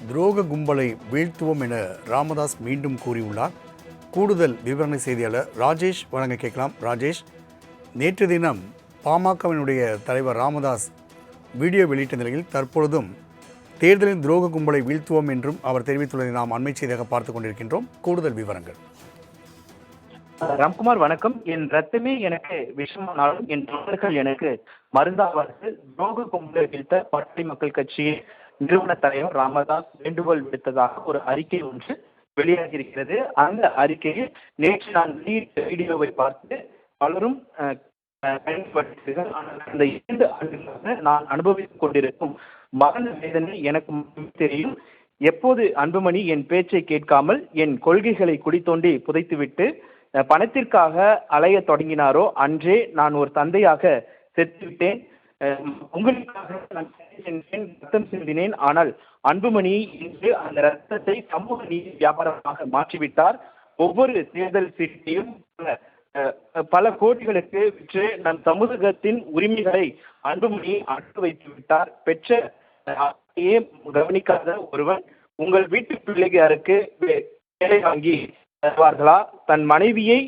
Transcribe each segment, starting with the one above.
துரோக கும்பலை வீழ்த்துவோம் என ராமதாஸ் மீண்டும் கூறியுள்ளார். கூடுதல் விவரணை செய்தியாளர் ராஜேஷ் வழங்க கேட்கலாம். ராஜேஷ், நேற்று தினம் பாமகவினுடைய தலைவர் ராமதாஸ் வீடியோ வெளியிட்ட நிலையில் தற்பொழுதும் தேர்தலின் துரோக கும்பலை வீழ்த்துவோம் என்றும் அவர் தெரிவித்துள்ளதை நாம் அண்மை செய்தியாக பார்த்துக் கொண்டிருக்கின்றோம். கூடுதல் விவரங்கள். ராம்குமார் வணக்கம். என் ரத்தமே எனக்கு விஷமானாலும் என் தொண்டர்கள் எனக்கு மருந்தாவார்கள். துரோக கும்பலை வீழ்த்த பாட்டாளி மக்கள் கட்சியின் நிறுவன தலைவர் ராமதாஸ் வேண்டுகோள் விடுத்ததாக ஒரு அறிக்கை ஒன்று வெளியாகியிருக்கிறது. அந்த அறிக்கையில் நேற்று நான் வெளியிட்ட வீடியோவை பார்த்து பலரும் பயன்படுத்தீர்கள். ஆனால் இந்த 2 ஆண்டுகளாக நான் அனுபவித்துக் கொண்டிருக்கும் மரண வேதனை எனக்கு மட்டுமே தெரியும். எப்போது அன்புமணி என் பேச்சை கேட்காமல் என் கொள்கைகளை குடித்தோண்டி புதைத்துவிட்டு பணத்திற்காக அலைய தொடங்கினாரோ அன்றே நான் ஒரு தந்தையாக செத்துவிட்டேன். உங்களுக்காக நான் ரத்தம் சிந்தினேன். ஆனால் அன்புமணி இன்று அந்த ரத்தத்தை சமூக நீதி வியாபாரமாக மாற்றிவிட்டார். ஒவ்வொரு தேர்தல் சீட்டையும் பல கோடிகளுக்கு விற்று நம் சமூகத்தின் உரிமைகளை அன்புமணி அடக்க வைத்து விட்டார். பெற்ற கவனிக்காத ஒருவன் உங்கள் வீட்டு பிள்ளைகளுக்கு வேலை வாங்கி தருவார்களா? தன் மனைவியை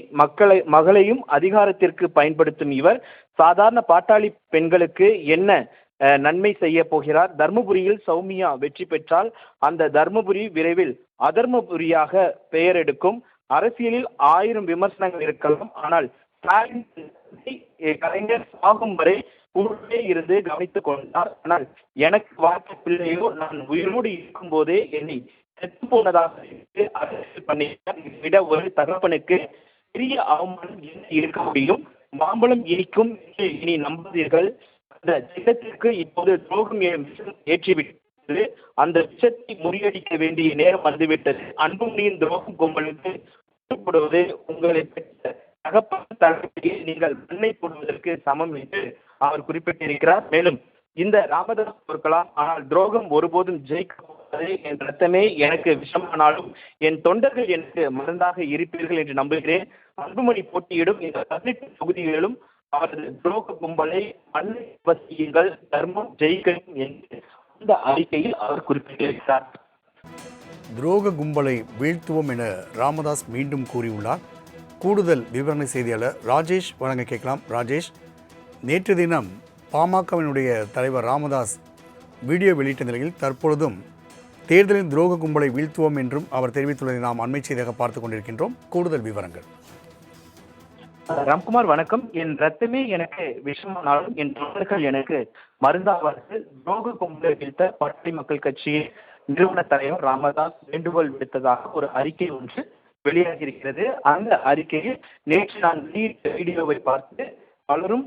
மகளையும் அதிகாரத்திற்கு பயன்படுத்தும் இவர் சாதாரண பாட்டாளி பெண்களுக்கு என்ன நன்மை செய்ய போகிறார்? தர்மபுரியில் சௌமியா வெற்றி பெற்றால் அந்த தர்மபுரி விரைவில் அதர்மபுரியாக பெயர் எடுக்கும். அரசியலில் 1000 விமர்சனங்கள் இருக்கலாம். ஆனால் கலைஞர் சாகும் வரை கூடவே இருந்து கவனித்துக் கொண்டார். ஆனால் எனக்கு வாய்ப்பு பிள்ளையோ நான் உயிரோடு இருக்கும் போதே என்னை செத்து போனதாக அரசியல் பண்ணினார். விட ஒரு தகப்பனுக்கு பெரிய அவமானம் என்ன இருக்க முடியும்? மாம்பழம் இனிக்கும் என்று இனி நம்பாதீர்கள். அந்த சின்னத்திற்கு இப்போது துரோகம் ஏற்றிவிட்டது. அந்த விஷத்தை முறியடிக்க வேண்டிய நேரம் வந்துவிட்டது. அன்புமணியின் துரோகம் கும்பலுக்கு போடுவது உங்களை பெற்ற தகப்பன் தலைமையை நீங்கள் மண்ணை போடுவதற்கு சமம் என்று அவர் குறிப்பிட்டிருக்கிறார். மேலும் இந்த ராமதாஸ் பொருட்களாம், ஆனால் துரோகம் ஒருபோதும் ஜெயிக்க என் ரத்தமே எனக்கு விஷமானாலும் என் தொண்டர்கள் எனக்கு மருந்தாக இருப்பீர்கள் என்று நம்புகிறேன். அன்புமணி போட்டியிடும் இந்த 18 தொகுதிகளிலும் அவரது துரோக கும்பலை மண்ணை வசியுங்கள், தர்மம் ஜெயிக்கும் என்று அந்த அறிக்கையில் அவர் குறிப்பிட்டிருக்கிறார். துரோக கும்பலை வீழ்த்துவோம் என ராமதாஸ் மீண்டும் கூறியுள்ளார். கூடுதல் விவரணை செய்தியாளர் ராஜேஷ் வழங்க கேட்கலாம். ராஜேஷ், நேற்று தினம் பாமகவினுடைய தலைவர் ராமதாஸ் வீடியோ வெளியிட்ட நிலையில் தற்பொழுதும் தேர்தலின் துரோக கும்பலை வீழ்த்துவோம் என்றும் அவர் தெரிவித்துள்ளதை நாம் அண்மை செய்தியாக பார்த்துக் கொண்டிருக்கின்றோம். கூடுதல் விவரங்கள். ராம்குமார் வணக்கம். என் ரத்தமே எனக்கு விஷமானாலும் என் தொண்டர்கள் எனக்கு மருந்தாவார்கள். துரோக கும்பலை வீழ்த்த பாட்டாளி மக்கள் கட்சியின் நிறுவன தலைவர் ராமதாஸ் வேண்டுகோள் விடுத்ததாக ஒரு அறிக்கை ஒன்று வெளியாகியிருக்கிறது. அந்த அறிக்கையில் நேற்று நான் வெளியிட்ட வீடியோவை பார்த்து பலரும்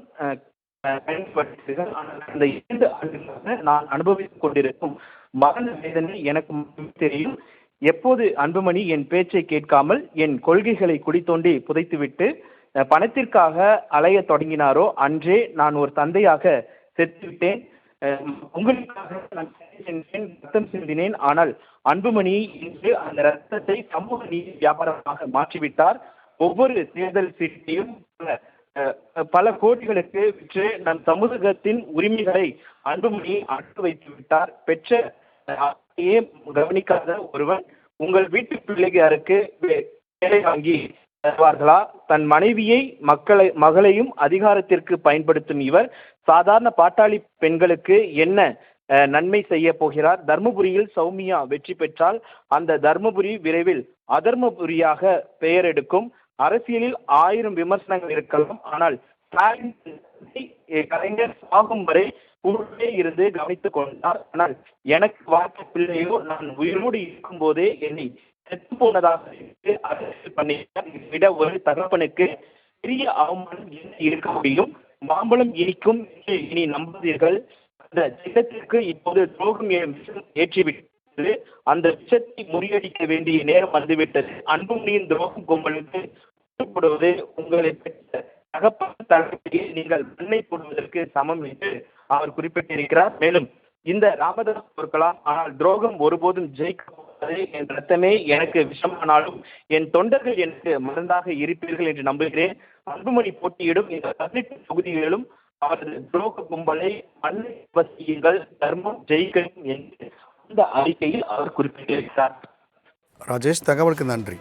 பயன்படுத்தீர்கள். ஆனால் இந்த 2 ஆண்டுகளாக நான் அனுபவித்துக் கொண்டிருக்கும் மரண வேதனை எனக்கு மட்டுமே தெரியும். எப்போது அன்புமணி என் பேச்சை கேட்காமல் என் கொள்கைகளை குடித்தோண்டி புதைத்துவிட்டு பணத்திற்காக அலைய தொடங்கினாரோ அன்றே நான் ஒரு தந்தையாக செத்துவிட்டேன். உங்களுக்காக நான் ரத்தம் சிந்தினேன். ஆனால் அன்புமணி இன்று அந்த ரத்தத்தை சமூக நீதி வியாபாரமாக மாற்றிவிட்டார். ஒவ்வொரு தேர்தல் சீட்டையும் பல கோடிகளுக்கு விற்று நம் சமூகத்தின் உரிமைகளை அன்புமணி அடக்க வைத்து விட்டார். பெற்ற கவனிக்காத ஒருவன் உங்கள் வீட்டு பிள்ளைகளுக்கு வேலை வாங்கி தருவார்களா? தன் மனைவியை மகளையும் அதிகாரத்திற்கு பயன்படுத்தும் இவர் சாதாரண பாட்டாளி பெண்களுக்கு என்ன நன்மை செய்ய போகிறார்? தர்மபுரியில் சௌமியா வெற்றி பெற்றால் அந்த தர்மபுரி விரைவில் அதர்மபுரியாக பெயர் எடுக்கும். அரசியலில் 1000 விமர்சனங்கள் இருக்கலாம். ஆனால் கலைஞர் சாகும் வரை கூடவே இருந்து கவனித்துக் கொண்டார். ஆனால் எனக்கு வாய்ப்பு பிள்ளையோ நான் உயிரோடு இருக்கும் போதே என்னை செத்து போனதாக அரசியல் பண்ணினார். விட ஒரு தகப்பனுக்கு பெரிய அவமானம் என்ன இருக்க முடியும்? மாம்பழம் இனிக்கும் என்று இனி நம்பாதீர்கள். அந்த சின்னத்திற்கு இப்போது துரோகம் ஏற்றிவிட்டது. அந்த விஷத்தை முறியடிக்க வேண்டிய நேரம் வந்துவிட்டது. அன்புமணியின் துரோகம் கும்பலுக்கு போடுவது உங்களை பெற்ற தகப்பன் தலைமையை நீங்கள் மண்ணை போடுவதற்கு சமம் என்று அவர் குறிப்பிட்டிருக்கிறார். மேலும் இந்த ராமதாஸ் பொருட்களாம், ஆனால் துரோகம் ஒருபோதும் ஜெயிக்க என் ரத்தமே எனக்கு விஷமானாலும் என் தொண்டர்கள் எனக்கு மருந்தாக இருப்பீர்கள் என்று நம்புகிறேன். அன்புமணி போட்டியிடும் இந்த 18 தொகுதிகளிலும் அவரது துரோக கும்பலை மண்ணை வசியுங்கள், தர்மம் ஜெயிக்கும் என்று அந்த அறிக்கையில் அவர் குறிப்பிட்டிருக்கிறார். ராஜேஷ், தகவலுக்கு நன்றி.